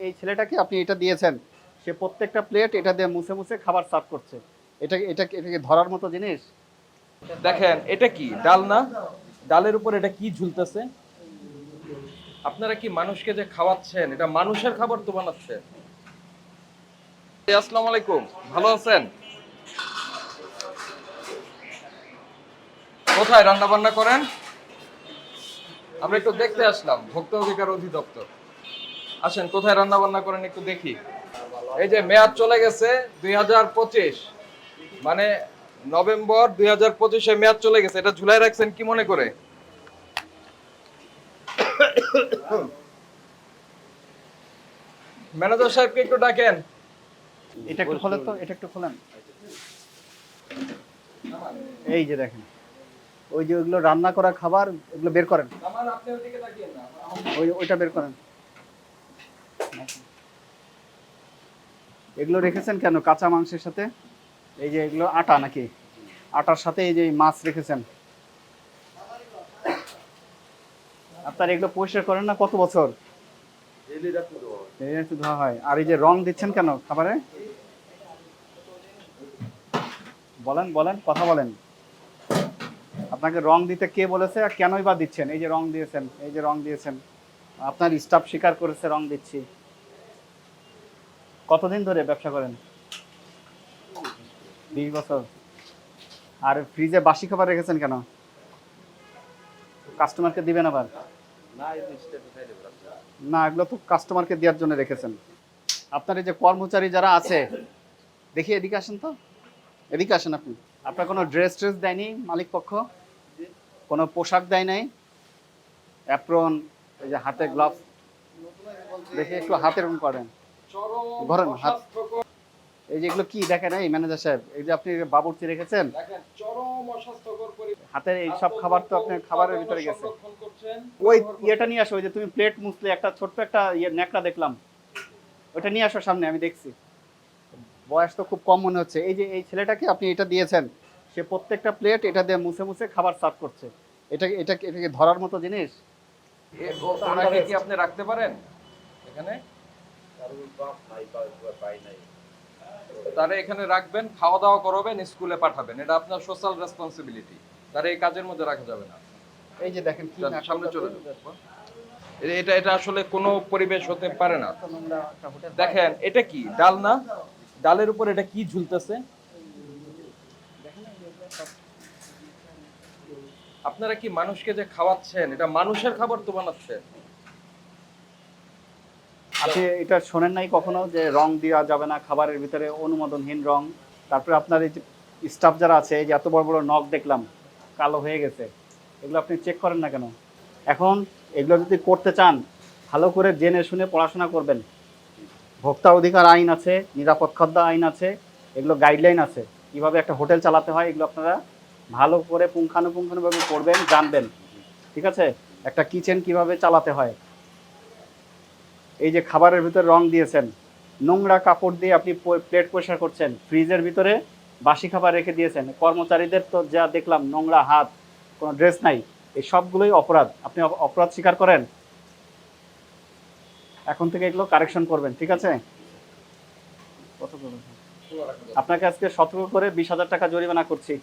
এই ছেলেটাকে আপনি এটা দিয়েছেন, সে প্রত্যেকটা প্লেট এটা দিয়ে মুছে মুছে খাবার সার্ভ করছে। এটাকে ধরার মতো জিনিস? দেখেন এটা কি ডাল না? ডালের উপর এটা কি ঝুলতেছে? আপনারা কি মানুষকে যে খাওয়াচ্ছেন এটা মানুষের খাবার তো বানাচ্ছেন। আসসালামু আলাইকুম, ভালো আছেন? কোথায় রান্না বান্না করেন? আমরা একটু দেখতে আসলাম, ভোক্তা অধিকার অধিদপ্তর। আসেন, কোথায় রান্না বান্না করেন একটু দেখি। এই যে মেয়াদ চলে গেছে 2025, মানে নভেম্বর 2025-এ মেয়াদ চলে গেছে, এটা ঝুলাই রাখছেন কি মনে করে? ম্যানেজার সাহেবকে একটু ডাকেন। এটা একটু খোলেন তো, এটা একটু খোলেন। এই যে দেখেন, ওই যে ওইগুলো রান্না করা খাবার, এগুলো বের করেন। আমার আপনি ওদিকে তাকিয়েন না। ওইটা বের করেন। এগুলো রেখেছেন কেন কাঁচা মাংসের সাথে? এই যে এগুলো আটা নাকি? আটার সাথে এই যে মাছ রেখেছেন। আপনার এগুলো পরিষ্কার করেন না কত বছর? এই একটু ধোয়া হয়। আর এই যে রং দিচ্ছেন কেন খাবারে? বলেন বলেন, কথা বলেন। আপনাকে রং দিতে কে বলেছে আর কেনই বা দিচ্ছেন? এই যে রং দিয়েছেন, এই যে রং দিয়েছেন, আপনার স্টাফ স্বীকার করেছে রং দিচ্ছি। কতদিন ধরে ব্যবসা করেন? 20 বছর। আর ফ্রিজে বাসি খাবার রেখেছেন কেন? কাস্টমারকে দিবেন আবার? না, এগুলো তো কাস্টমারকে দেওয়ার জন্য রেখেছেন। আপনার এই যে কর্মচারী যারা আছে, দেখি এদিকে আসেন তো, এদিকে আসেন আপনি। আপনার কোনো ড্রেস ট্রেস দেয়নি মালিক পক্ষ? কোনো পোশাক দেয় নাই? অ্যাপ্রন, এই যে হাতে গ্লাভস, দেখি একটু হাতের করেন, ধরেন হাত। এই যে এগুলো কি দেখেন এই ম্যানেজার সাহেব, এই যে আপনি বাবুর্চি রেখেছেন, হাতের এই সব খাবার তো আপনার খাবারের ভিতরে গেছে। ওই ইয়েটা নিয়ে আসো, ওই যে তুমি প্লেট মুছলে একটা ছোট্ট একটা ইয়ে ন্যাকড়া দেখলাম, ওইটা নিয়ে আসো সামনে, আমি দেখছি। বয়স তো খুব কম মনে হচ্ছে। এই যে এই ছেলেটাকে আপনি এটা দিয়েছেন, সে প্রত্যেকটা প্লেট এটা দিয়ে মুছে মুছে খাবার সার্ভ করছে। এটাকে ধরার মতো জিনিস? ওনাকে কি আপনি রাখতে পারেন এখানে? তারা এখানে রাখবেন, খাওয়া দাওয়া করাবেন, স্কুলে পাঠাবেন, এটা আপনার সোশ্যাল রেসপন্সিবিলিটি। তারা এই কাজের মধ্যে রাখা যাবে না। এই যে দেখেন কি সামনে চলে যাবে। এটা এটা আসলে কোনো পরিবেশ হতে পারে না। দেখেন এটা কি ডাল না? ডালের উপর এটা কি ঝুলতেছে? আপনারা কি মানুষকে যে খাওয়াচ্ছেন এটা মানুষের খাবার তো বানাচ্ছেন। আপনি এটা শোনেন নাই কখনো যে রং দেওয়া যাবে না খাবারের ভিতরে, অনুমোদনহীন রং? তারপরে আপনার এই যে স্টাফ যারা আছে, এই যে এত বড় বড় নখ দেখলাম কালো হয়ে গেছে, এগুলো আপনি চেক করেন না কেন? এখন এগুলো যদি করতে চান, ভালো করে জেনে শুনে পড়াশোনা করবেন। ভোক্তা অধিকার আইন আছে, নিরাপদ খাদ্য আইন আছে, এগুলো গাইডলাইন আছে কীভাবে একটা হোটেল চালাতে হয়, এগুলো আপনারা ভালো করে পুঙ্খানুপুঙ্খানুভাবে পড়বেন, জানবেন। ঠিক আছে? একটা কিচেন কিভাবে চালাতে হয়। এই যে খাবারের ভিতরে রং দিয়েছেন, নোংরা কাপড় দিয়ে আপনি প্লেট পরিষ্কার করছেন, ফ্রিজের ভিতরে বাসি খাবার রেখে দিয়েছেন, কর্মচারীদের তো যা দেখলাম নোংরা হাত, কোনো ড্রেস নাই, এই সবগুলোই অপরাধ। আপনি অপরাধ স্বীকার করেন? এখন থেকে এগুলো কারেকশন করবেন, ঠিক আছে? কত আপনাকে আজকে সতর্ক করে 20,000 টাকা জরিমানা করছি।